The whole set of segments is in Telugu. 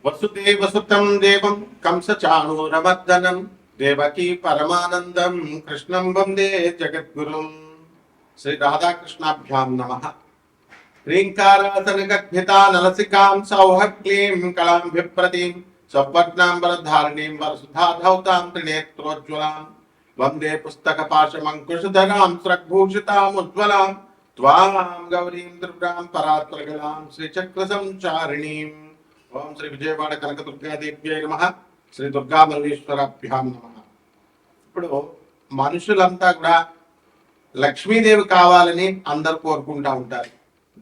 వసుదేవసుతం దేవం కంసచాణూరమర్దనం దేవకీ పరమానందం కృష్ణం వందే జగద్గురుం. శ్రీ రాధాకృష్ణాభ్యాం నమః. హ్రీంకారాసనగద్భితా నలసికాం సౌహక్లీం కళాం విప్రతీం సవర్ణాంబరధారిణీం వరసుధాధౌతాం త్రినేత్రోజ్వలాం వందే పుస్తకపాశమంకుశధరాం స్రగ్భూషితాముజ్వలాం త్వాం గౌరీం దుర్గాం పరాత్పరగలాం శ్రీచక్రసంచారిణీం. ఓం శ్రీ విజయవాడ కనకదుర్గాదేవ్యై నమః. శ్రీ దుర్గామల్లేశ్వరాభ్యాం నమః. ఇప్పుడు మనుషులంతా కూడా లక్ష్మీదేవి కావాలని అందరు కోరుకుంటా ఉంటారు.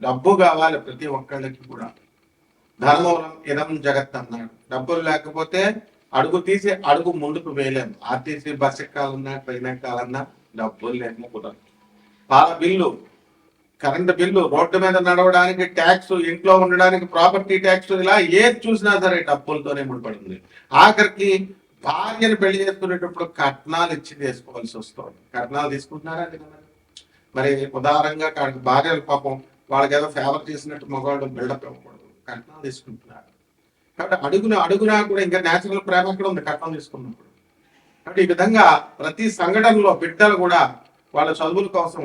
డబ్బు కావాలి ప్రతి ఒక్కళ్ళకి కూడా. ధర్మవరం ఇదం జగత్ అన్నాడు. డబ్బులు లేకపోతే అడుగు తీసి అడుగు ముందుకు వేయలేము. ఆర్టీసీ బస్ ఎక్కాలన్నా ట్రైన్ ఎక్కాలన్నా డబ్బులు లేకపోతే పాల బిల్లు, కరెంటు బిల్లు, రోడ్డు మీద నడవడానికి ట్యాక్స్, ఇంట్లో ఉండడానికి ప్రాపర్టీ ట్యాక్స్, ఇలా ఏది చూసినా సరే డబ్బులతోనే ముడిపడుతుంది. ఆఖరికి భార్యను పెళ్లి చేసుకునేటప్పుడు కట్నాలు ఇచ్చి చేసుకోవాల్సి వస్తుంది. కట్నాలు తీసుకుంటున్నారా? మరి ఉదాహరణగా భార్యలు పాపం వాళ్ళకి ఏదో ఫేవర్ చేసినట్టు మగవాళ్ళు బిల్డప్ ఇవ్వకూడదు, కట్నాలు తీసుకుంటున్నారు. కాబట్టి అడుగునా కూడా ఇంకా నేచురల్ ప్రేమ కూడా ఉంది కట్నం తీసుకున్నప్పుడు. కాబట్టి ఈ విధంగా ప్రతి సంఘటనలో బిడ్డలు కూడా వాళ్ళ చదువుల కోసం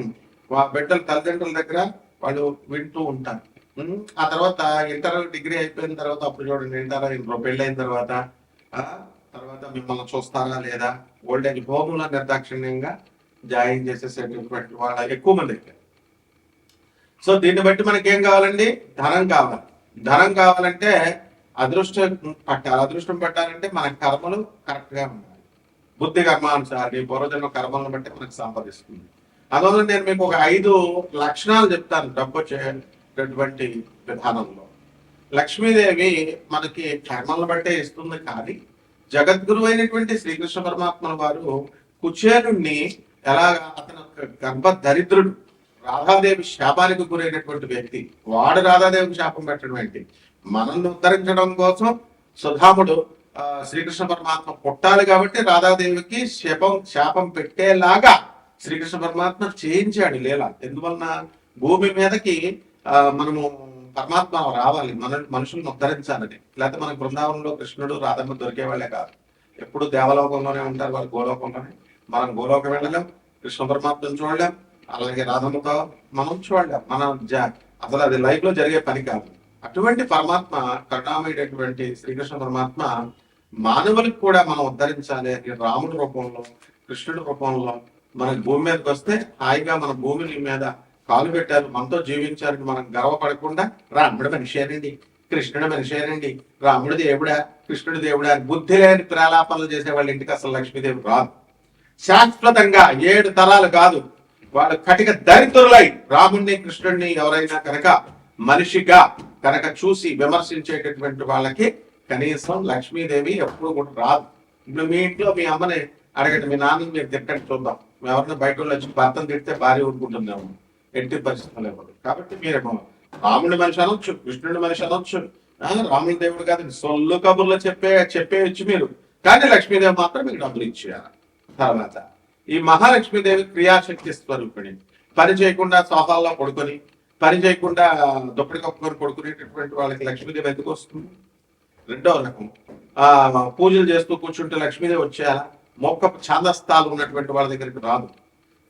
బిడ్డల తల్లిదండ్రుల దగ్గర వాళ్ళు వింటూ ఉంటారు. ఆ తర్వాత ఇంటర్ డిగ్రీ అయిపోయిన తర్వాత అప్పుడు చూడండి, ఇంటర్ పెళ్ళి అయిన తర్వాత మిమ్మల్ని చూస్తారా లేదా, ఓల్డ్ ఏజ్ హోమ్లో నిర్దాక్షిణ్యంగా జాయిన్ చేసేసేటటువంటి వాళ్ళ ఎక్కువ మంది. సో దీన్ని బట్టి మనకి ఏం కావాలండి? ధనం కావాలి. ధనం కావాలంటే అదృష్టం పట్టాలి. అదృష్టం పట్టాలంటే మన కర్మలు కరెక్ట్ గా ఉండాలి. బుద్ధి కర్మానుసారి పూర్వజన్మ కర్మలను బట్టి మనకు సంపాదిస్తుంది. అందువల్ల నేను మీకు ఒక 5 లక్షణాలు చెప్తాను డబ్బు వచ్చేటటువంటి విధానంలో. లక్ష్మీదేవి మనకి కర్మలను బట్టే ఇస్తుంది. కానీ జగద్గురు అయినటువంటి శ్రీకృష్ణ పరమాత్మ వారు కుచేరుణ్ణి ఎలాగా, అతను గర్భదరిద్రుడు, రాధాదేవి శాపానికి గురైనటువంటి వ్యక్తి, వాడు రాధాదేవికి శాపం పెట్టడం ఏంటి? మనల్ని ఉద్ధరించడం కోసం సుధాముడు శ్రీకృష్ణ పరమాత్మ పుట్టాలి కాబట్టి రాధాదేవికి శాపం పెట్టేలాగా శ్రీకృష్ణ పరమాత్మ చేయించాడు లీల. ఎందువలన భూమి మీదకి మనము పరమాత్మ రావాలి, మనుషులను ఉద్ధరించాలని. లేకపోతే మన బృందావనంలో కృష్ణుడు రాధమ్మ దొరికే వాళ్ళే కాదు, ఎప్పుడు దేవలోకంలోనే ఉంటారు వాళ్ళు, గోలోకంలోనే. మనం గోలోకం వెళ్ళలేం, కృష్ణ పరమాత్మను చూడలేం, అలాగే రాధమ్మతో మనం చూడలేం. అసలు అది లైఫ్ లో జరిగే పని కాదు. అటువంటి పరమాత్మ, కరుణామయుడైనటువంటి శ్రీకృష్ణ పరమాత్మ మానవులకు కూడా మనం ఉద్ధరించాలి అని రాముడి రూపంలో, కృష్ణుడి రూపంలో మనకి భూమి మీదకి వస్తే హాయిగా మన భూమిని మీద కాలు పెట్టారు, మనతో జీవించారని మనం గర్వపడకుండా రాముడు మనిషేనండి, కృష్ణుడు మనిషేనండి, రాముడు దేవుడా, కృష్ణుడు దేవుడా అని బుద్ధి లేని ప్రలాపనలు చేసే వాళ్ళ ఇంటికి అసలు లక్ష్మీదేవి రాదు. శాశ్వతంగా 7 తరాలు కాదు, వాళ్ళు కటిక దరిద్రులై రాముడిని కృష్ణుడిని ఎవరైనా కనుక మనిషిగా కనుక చూసి విమర్శించేటటువంటి వాళ్ళకి కనీసం లక్ష్మీదేవి ఎప్పుడు కూడా రాదు. ఇప్పుడు మీ ఇంట్లో మీ అమ్మని అడగండి, మీ నాన్నని మీరు తిట్టండి చూద్దాం. ఎవరిని బయట వచ్చి భర్తను తిడితే భార్య ఊరుకుంటుందేమో, ఎట్టి పరిస్థితులు ఇవ్వదు. కాబట్టి మీరేమో రాముడి మనిషి అనొచ్చు, కృష్ణుడి మనిషి అనొచ్చు, రాముడి దేవుడు కాదు, సొల్లు కబుర్లో చెప్పేయచ్చు మీరు. కానీ లక్ష్మీదేవి మాత్రం మీకు డబ్బులు ఇచ్చేయాలి. తర్వాత ఈ మహాలక్ష్మీదేవి క్రియాశక్తి స్వరూపిణి. పని చేయకుండా సోఫాల్లో పడుకొని, పని చేయకుండా దుప్పటి కప్పుకొని పడుకునేటటువంటి వాళ్ళకి లక్ష్మీదేవి ఎందుకు వస్తుంది? రెండవ రకం, పూజలు చేస్తూ కూర్చుంటే లక్ష్మీదేవి వచ్చేయాలా? మొక్క ఛాదస్థాలు ఉన్నటువంటి వాళ్ళ దగ్గరికి రాదు.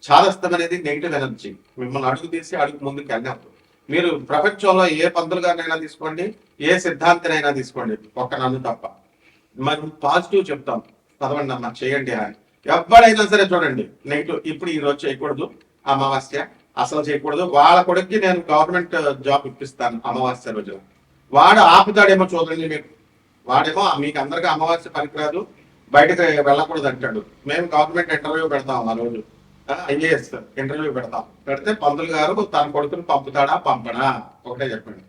ఛాదస్థం అనేది నెగిటివ్ ఎనర్జీ. మిమ్మల్ని అడుగు తీసి అడుగు ముందుకు వెళ్ళినప్పుడు మీరు ప్రపంచంలో ఏ పంతులుగానైనా తీసుకోండి, ఏ సిద్ధాంతినైనా తీసుకోండి, ఒక్క నన్ను తప్ప. మనం పాజిటివ్ చెప్తాం, చదవండి అమ్మా, చేయండి అని. ఎవడైనా సరే చూడండి నెగిటివ్. ఇప్పుడు ఈ రోజు చేయకూడదు, అమావాస్య అసలు చేయకూడదు. వాళ్ళ కొడుక్కి నేను గవర్నమెంట్ జాబ్ ఇప్పిస్తాను అమావాస్య రోజు, వాడు ఆపుతాడేమో చూడండి. వాడేమో మీకు అందరికీ అమావాస్య పనికిరాదు, బయటకు వెళ్ళకూడదు అంటాడు. మేము గవర్నమెంట్ ఇంటర్వ్యూ పెడతాం, ఆ రోజు ఐఏఎస్ ఇంటర్వ్యూ పెడితే పంతులు గారు తన కొడుకుని పంపుతాడా పంపడా ఒకటే చెప్పండి.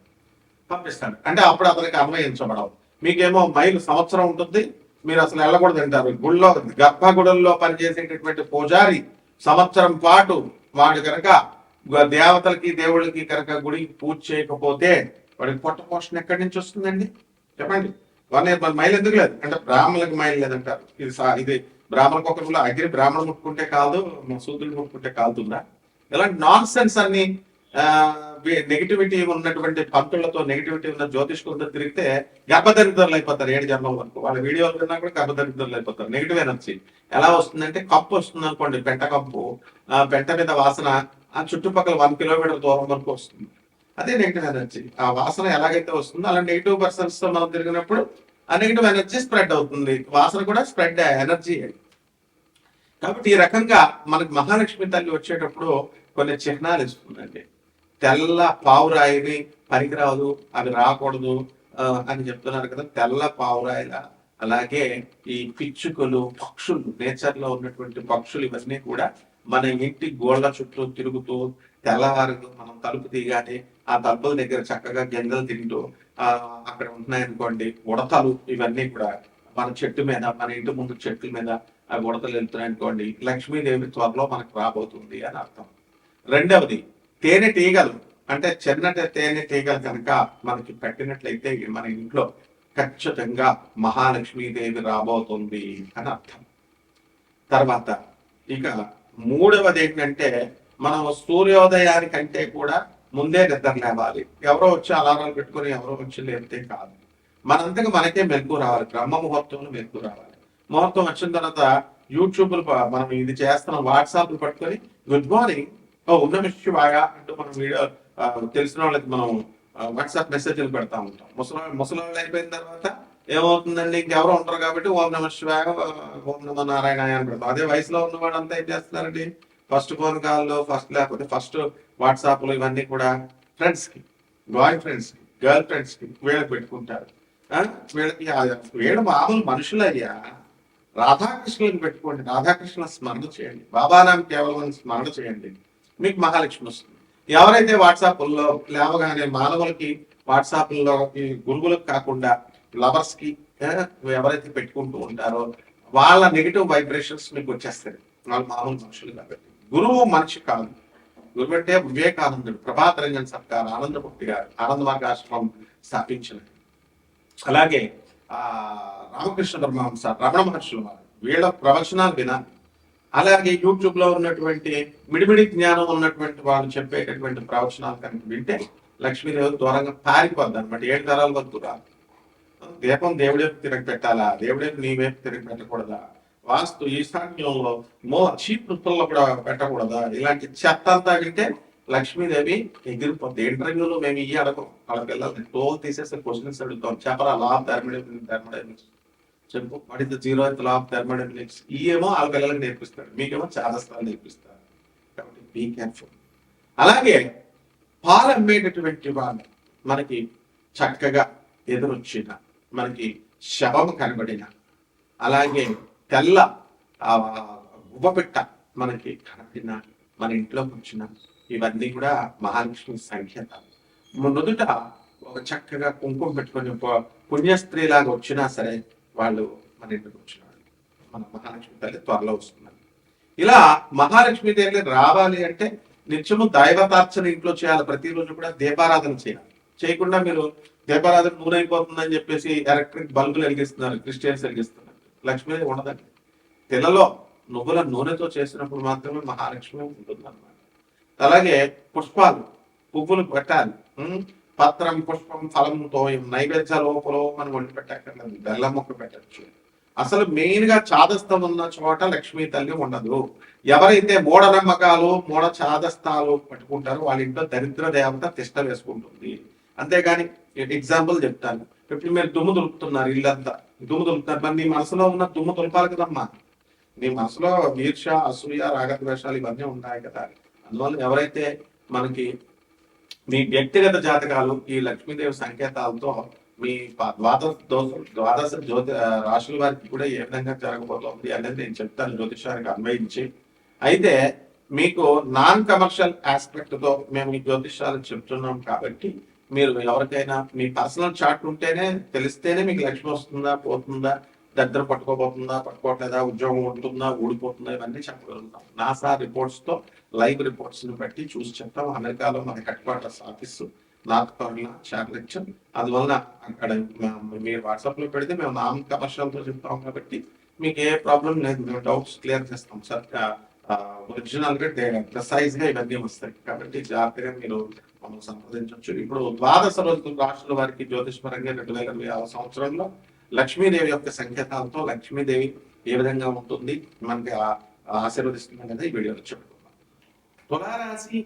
పంపిస్తాడు అంటే అప్పుడు అతనికి అన్వయించబడవు. మీకేమో మైలు సంవత్సరం ఉంటుంది, మీరు అసలు వెళ్ళకూడదు అంటారు. గుళ్ళో గర్భగుడుల్లో పనిచేసేటటువంటి పూజారి సంవత్సరం పాటు వాడు కనుక దేవతలకి దేవుళ్ళకి కనుక గుడికి పూజ చేయకపోతే వాడికి పొట్ట పోషణ ఎక్కడి నుంచి వస్తుందండి చెప్పండి? 1 year మైలు ఎందుకు లేదు అంటే బ్రాహ్మణులకు మైలు లేదంటారు. ఇది బ్రాహ్మణకు ఒకరిలో అగ్ని బ్రాహ్మణుడు ముట్టుకుంటే కాదు, శూద్రుడు ముట్టుకుంటే కాలుతుందా? ఇలాంటి నాన్ సెన్స్ అన్ని నెగిటివిటీ ఉన్నటువంటి పంతులతో, నెగిటివిటీ ఉన్న జ్యోతిష్కులతో తిరిగితే గర్భదరిద్రులు అయిపోతారు 7 జన్మల వరకు. వాళ్ళ వీడియోలు విన్నా కూడా గర్భదరిద్రులు అయిపోతారు. నెగిటివ్ ఎనర్జీ ఎలా వస్తుందంటే, కప్పు వస్తుంది అనుకోండి, పెంట కప్పు, ఆ పెంట మీద వాసన ఆ చుట్టుపక్కల 1 కిలోమీటర్ దూరం వరకు వస్తుంది. అదే నెగిటివ్ ఎనర్జీ. ఆ వాసన ఎలాగైతే వస్తుందో అలా నెగిటివ్ పర్సన్స్ తో మనం తిరిగినప్పుడు ఆ నెగిటివ్ ఎనర్జీ స్ప్రెడ్ అవుతుంది. వాసన కూడా స్ప్రెడ్ ఎనర్జీ. కాబట్టి ఈ రకంగా మనకి మహాలక్ష్మి తల్లి వచ్చేటప్పుడు కొన్ని చిహ్నాలు ఇస్తుందండి. తెల్ల పావురాయిని పనికిరాదు, అవి రాకూడదు అని చెప్తున్నారు కదా. తెల్ల పావురాయిల, అలాగే ఈ పిచ్చుకలు, పక్షులు, నేచర్ లో ఉన్నటువంటి పక్షులు ఇవన్నీ కూడా మన ఇంటి గోళ్ల చుట్టూ తిరుగుతూ తెల్లవారు మనం తలుపు తీయగానే ఆ తలుపుల దగ్గర చక్కగా గింజలు తింటూ అక్కడ ఉంటున్నాయనుకోండి ఉడతలు, ఇవన్నీ కూడా మన చెట్టు మీద, మన ఇంటి ముందు చెట్ల మీద ఆ ఉడతలు వెళ్తున్నాయనుకోండి, లక్ష్మీదేవి త్వరలో మనకు రాబోతుంది అని అర్థం. రెండవది తేనె తీగలు, అంటే చిన్నటి తేనె తీగలు కనుక మనకి పెట్టినట్లయితే మన ఇంట్లో ఖచ్చితంగా మహాలక్ష్మీదేవి రాబోతుంది అని అర్థం. తర్వాత ఇక మూడవది ఏంటంటే, మనం సూర్యోదయానికంటే కూడా ముందే నిద్ర లేవాలి. ఎవరో వచ్చి అలారాలు పెట్టుకుని ఎవరో వచ్చి లేపితే కాదు, మనంతగా మనకే మెలకు రావాలి. బ్రహ్మ ముహూర్తంలో మెలకు రావాలి. ముహూర్తం వచ్చిన తర్వాత యూట్యూబ్లు మనం ఇది చేస్తున్నాం, వాట్సాప్లు పట్టుకొని గుడ్ మార్నింగ్, ఉన్న శివాయ అంటూ మనం వీడియో తెలిసిన వాళ్ళకి మనం వాట్సాప్ మెసేజ్లు పెడతా ఉంటాం. ముసలి అయిపోయిన తర్వాత ఏమవుతుందండి, ఇంకెవరో ఉంటారు కాబట్టి ఓం నమ శివాయ, ఓం నమ నారాయణ అని పెడతాం. అదే వయసులో ఉన్న వాళ్ళు అంతా ఏం చేస్తున్నారండి, ఫస్ట్ ఫోన్ కాల్లో, లేకపోతే ఫస్ట్ వాట్సాప్లు ఇవన్నీ కూడా ఫ్రెండ్స్ కి, బాయ్ ఫ్రెండ్స్ కి, గర్ల్ ఫ్రెండ్స్ కి వీళ్ళకి పెట్టుకుంటారు. వీళ్ళకి వీళ్ళు మామూలు మనుషులయ్యా. రాధాకృష్ణులకు పెట్టుకోండి, రాధాకృష్ణ స్మరణ చేయండి, బాబానాం కేవలం స్మరణ చేయండి, మీకు మహాలక్ష్మి వస్తుంది. ఎవరైతే వాట్సాప్లో లేవగానే మానవులకి వాట్సాప్లో గురువులకు కాకుండా లవర్స్ కి ఎవరైతే పెట్టుకుంటూ ఉంటారో వాళ్ళ నెగిటివ్ వైబ్రేషన్స్ మీకు వచ్చేస్తాయి. వాళ్ళు మామూలు మనుషులు కాబట్టి. గురువు మనిషి కాదు. గురువు అంటే వివేకానందుడు, ప్రభాత్ రంజన్ సర్కార్, ఆనందమూర్తి గారు ఆనంద మార్గాశ్రమం స్థాపించిన, అలాగే రామకృష్ణ పరమహంస, రమణ మహర్షులు వారు, వీళ్ళ ప్రవచనాలు వినాలి. అలాగే యూట్యూబ్ లో ఉన్నటువంటి మిడిమిడి జ్ఞానం ఉన్నటువంటి వాళ్ళు చెప్పేటటువంటి ప్రవచనాలు కనుక వింటే లక్ష్మీదేవి దూరంగా పారిపోద్ది అనమాట. 7 తరాల వరకు రాదు. దీపం దేవుడి వైపు తిరిగి పెట్టాలా, దేవుడి వైపు నీ వైపు తిరిగి పెట్టకూడదా, వాస్తు ఈశాన్యంలో చీప్ వృత్తుల్లో కూడా పెట్టకూడదా, ఇలాంటి చెత్త అంతా వింటే లక్ష్మీదేవి ఎగిరిపోద్ది. ఇంటర్వ్యూలో మేము ఇవి అడగం, వాళ్ళ పిల్లల్ని తోలు తీసేసే క్వశ్చన్స్ అడుగుతాం. చెప్పరా లా ఆఫ్ థర్మోడైనమిక్స్ చెప్పు, what is the 0th law of thermodynamics. ఏమో వాళ్ళ పిల్లలకి నేర్పిస్తాడు, మీకేమో చాదస్తాలు నేర్పిస్తారు. కాబట్టి బీ కేర్ఫుల్. అలాగే పాలు అమ్మేటటువంటి వాళ్ళు మనకి చక్కగా ఎదురొచ్చిన, మనకి శవం కనబడిన, అలాగే తెల్ల ఉవ్వబిట్ట మనకి కనబడిన, మన ఇంట్లోకి వచ్చిన, ఇవన్నీ కూడా మహాలక్ష్మి సంకేతాలు. నుదుట ఒక చక్కగా కుంకుమ పెట్టుకొని పుణ్యస్త్రీలాగా వచ్చినా సరే వాళ్ళు మన ఇంటికి వచ్చినాడు, మన మహాలక్ష్మి తల్లి త్వరలో వస్తున్నారు. ఇలా మహాలక్ష్మి తల్లి రావాలి అంటే నిత్యము దైవతార్చన ఇంట్లో చేయాలి. ప్రతిరోజు కూడా దీపారాధన చేయాలి. చేయకుండా మీరు దీపారాధన నూనె అయిపోతుందని చెప్పేసి ఎలక్ట్రిక్ బల్బులు వెలిగిస్తున్నారు, క్రిస్టియన్స్ వెలిగిస్తున్నారు. లక్ష్మీదేవి ఉండదండి. తెల్లలో నువ్వుల నూనెతో చేసినప్పుడు మాత్రమే మహాలక్ష్మి ఉంటుంది అన్నమాట. అలాగే పుష్పాలు, పువ్వులు పెట్టాలి. పత్రం, పుష్పం, ఫలం, తోయం, నైవేద్య లోపల మనం వండి పెట్టక్కర్లేదు, బెల్లం మొక్క పెట్టచ్చు. అసలు మెయిన్ గా చాదస్తం ఉన్న చోట లక్ష్మీ తల్లి ఉండదు. ఎవరైతే మూఢనమ్మకాలు, మూఢ చాదస్తాలు పట్టుకుంటారో వాళ్ళ ఇంట్లో దరిద్ర దేవత తిష్ట వేసుకుంటుంది. అంతేగాని ఎగ్జాంపుల్ చెప్తాను. ఇప్పుడు మీరు దుమ్ము దులుపుతున్నారు, ఇల్లంతా దుమ్ము దులుపుతారు, మరి నీ మనసులో ఉన్న దుమ్ము దులపాలి కదమ్మా. నీ మనసులో ఈర్ష, అసూయ, రాగద్వేషాలు ఇవన్నీ ఉన్నాయి కదా. అందువల్ల ఎవరైతే మనకి మీ వ్యక్తిగత జాతకాలు ఈ లక్ష్మీదేవి సంకేతాలతో మీ ద్వాదశ జ్యోతి రాశుల వారికి కూడా ఏ విధంగా జరగబోతోంది అనేది నేను చెప్తాను జ్యోతిషానికి అన్వయించి. అయితే మీకు నాన్ కమర్షియల్ ఆస్పెక్ట్ తో మేము ఈ జ్యోతిషాలు చెప్తున్నాం కాబట్టి మీరు ఎవరికైనా మీ పర్సనల్ చార్ట్ ఉంటేనే, తెలిస్తేనే మీకు లక్ష్మి వస్తుందా, పోతుందా, దగ్గర పట్టుకోబోతుందా, పట్టుకోవట్లేదా, ఉద్యోగం ఉంటుందా, ఊడిపోతుందా, ఇవన్నీ చెప్పగలుగుతాం. నాసా రిపోర్ట్స్ తో, లైవ్ రిపోర్ట్స్ ని బట్టి చూసి చెప్తాం. అమెరికాలో మన headquarters office North Carolina చార్లెక్చర్. అందువలన అక్కడ మీరు వాట్సాప్ లో పెడితే మేము నాన్ కమర్షియల్ తో చెప్తాం కాబట్టి మీకు ఏ ప్రాబ్లం లేదు. మేము డౌట్స్ క్లియర్ చేస్తాం సార్. ఒరిజినల్ గా ప్రిసైజ్ గా ఇవన్నీ వస్తాయి. కాబట్టి జాగ్రత్తగా మీరు మనం సంప్రదించవచ్చు. ఇప్పుడు ద్వాదశ రోజుల రాశుల వారికి జ్యోతిష్పరంగా 2026 సంవత్సరంలో లక్ష్మీదేవి యొక్క సంకేతాలతో లక్ష్మీదేవి ఏ విధంగా ఉంటుంది మనకి ఆశీర్వదిస్తుంది అనేది ఈ వీడియోలో చెప్పుకుందాం. తులారాశి,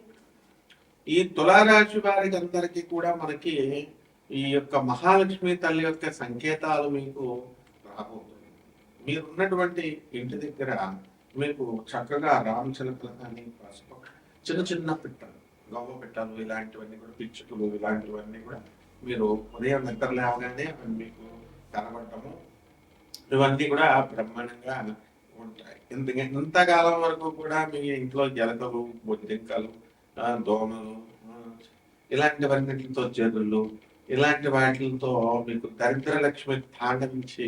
ఈ తులారాశి వారికి అందరికీ కూడా మనకి ఈ యొక్క మహాలక్ష్మి తల్లి యొక్క సంకేతాలు మీకు రాబోతుంది. మీరున్నటువంటి ఇంటి దగ్గర మీకు చక్కగా రామచిలకలు కానీ పసుపు చిన్న చిన్న పిట్టలు, గవ్వ పిట్టలు ఇలాంటివన్నీ కూడా, పిచ్చుకలు ఇలాంటివన్నీ కూడా మీరు ఉదయం నిద్ర లేవగానే అవి మీకు కనబడటము ఇవన్నీ కూడా బ్రహ్మాండంగా ఉంటాయి. ఇంతకాలం వరకు కూడా మీ ఇంట్లో ఎలకలు, బొద్దింకలు, దోమలు ఇలాంటివన్నిటితో చేతులు ఇలాంటి వాటితో మీకు దరిద్ర లక్ష్మి తాండవించి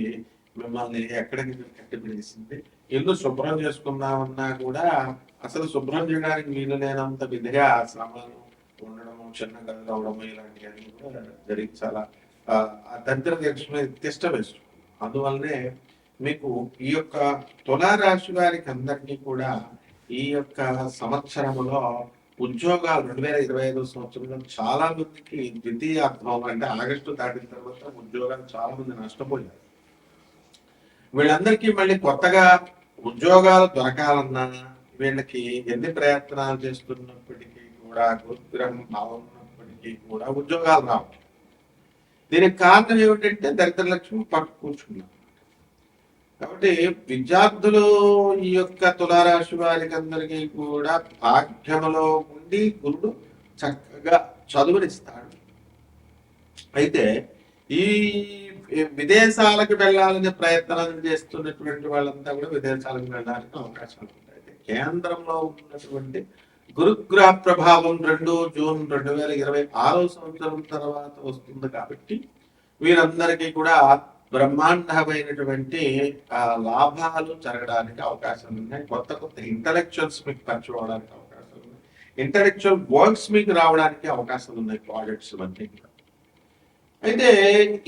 మిమ్మల్ని ఎక్కడికి కట్టిపిడిసింది. ఇల్లు శుభ్రం చేసుకుందామన్నా కూడా అసలు శుభ్రం చేయడానికి వీలు లేనంత విధిగా శ్రమను ఉండడము, చిన్న గది రావడము ఇలాంటివన్నీ కూడా జరిగి చాలా దరిద్ర లక్ష్మి తిష్ట వేస్తుంది. అందువల్లనే మీకు ఈ యొక్క తులారాశి వారికి అందరికీ కూడా ఈ యొక్క సంవత్సరంలో ఉద్యోగాలు 2025 సంవత్సరంలో చాలా మందికి ద్వితీయార్థం అంటే ఆగస్టు దాటిన తర్వాత ఉద్యోగాలు చాలా మంది నష్టపోయారు. వీళ్ళందరికీ మళ్ళీ కొత్తగా ఉద్యోగాలు దొరకాలన్నా వీళ్ళకి ఎన్ని ప్రయత్నాలు చేస్తున్నప్పటికీ కూడా, గురుగ్రహం బాగున్నప్పటికీ కూడా ఉద్యోగాలు రావు. దీనికి కారణం ఏమిటంటే దరిద్ర లక్ష్మి పట్టు కూర్చున్నారు. కాబట్టి విద్యార్థులు ఈ యొక్క తులారాశి వారికి అందరికీ కూడా భాగ్యములో ఉండి గురుడు చక్కగా చదువునిస్తాడు. అయితే ఈ విదేశాలకు వెళ్ళాలని ప్రయత్నం చేస్తున్నటువంటి వాళ్ళంతా కూడా విదేశాలకు వెళ్ళడానికి అవకాశాలు ఉంటాయి. కేంద్రంలో ఉన్నటువంటి గురుగ్రహ ప్రభావం 2 జూన్ 2026 సంవత్సరం తర్వాత వస్తుంది. కాబట్టి వీరందరికీ కూడా బ్రహ్మాండమైనటువంటి లాభాలు జరగడానికి అవకాశాలు ఉన్నాయి. కొత్త కొత్త ఇంటలెక్చువల్స్ మీకు పరిచయం అవడానికి అవకాశాలు ఉన్నాయి. ఇంటలెక్చువల్ వర్క్స్ మీకు రావడానికి అవకాశాలు ఉన్నాయి, ప్రాజెక్ట్స్ ఇవన్నీ. అయితే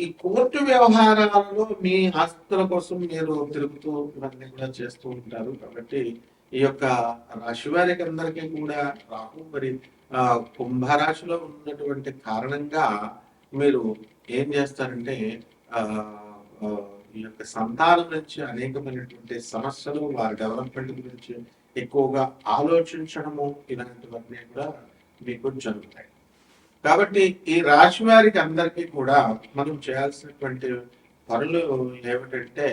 ఈ కోర్టు వ్యవహారాలలో మీ ఆస్తుల కోసం మీరు తిరుగుతూ ఇవన్నీ కూడా చేస్తూ ఉంటారు. కాబట్టి ఈ యొక్క రాశి వారికి అందరికీ కూడా రాహు మరి కుంభరాశిలో ఉన్నటువంటి కారణంగా మీరు ఏం చేస్తారంటే ఈ యొక్క సంతానం నుంచి అనేకమైనటువంటి సమస్యలు, వారి డెవలప్మెంట్ గురించి ఎక్కువగా ఆలోచించడము ఇలాంటివన్నీ కూడా మీకు జరుగుతాయి. కాబట్టి ఈ రాశి వారికి అందరికీ కూడా మనం చేయాల్సినటువంటి పనులు ఏమిటంటే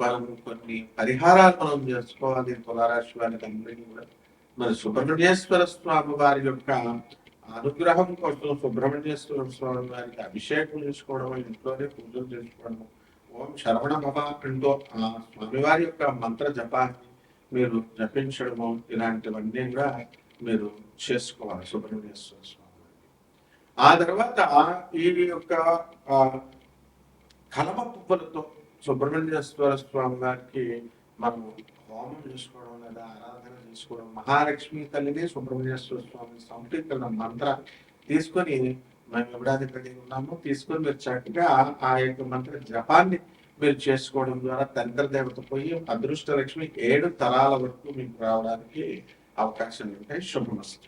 మనం కొన్ని పరిహారాలు మనం చేసుకోవాలి. తులారాశి వారికి అందరికీ కూడా మరి సుబ్రహ్మణ్యేశ్వర స్వామి వారి యొక్క అనుగ్రహం కోసం సుబ్రహ్మణ్యేశ్వర స్వామి వారికి అభిషేకం చేసుకోవడం, ఇంట్లోనే పూజలు చేసుకోవడం, ఓం శరవణ భవ అంటూ ఆ స్వామివారి యొక్క మంత్ర జపాన్ని మీరు జపించడము ఇలాంటివన్నీ కూడా మీరు చేసుకోవాలి సుబ్రహ్మణ్యేశ్వర స్వామి. ఆ తర్వాత ఈ యొక్క కలమ పువ్వులతో సుబ్రహ్మణ్యేశ్వర స్వామి వారికి మనం హోమం చేసుకోవడం లేదా ఆరాధన చేసుకోవడం, మహాలక్ష్మి తల్లిని సుబ్రహ్మణ్యేశ్వర స్వామి సంకీర్తన మంత్ర తీసుకొని మేము ఎవడాది కలిగి ఉన్నామో తీసుకొని మీరు చక్కగా ఆ యొక్క మంత్ర జపాన్ని మీరు చేసుకోవడం ద్వారా తండ్రి దేవత పోయి అదృష్ట లక్ష్మి 7 తరాల వరకు మీకు రావడానికి అవకాశాలు ఉంటాయి. శుభమస్తు.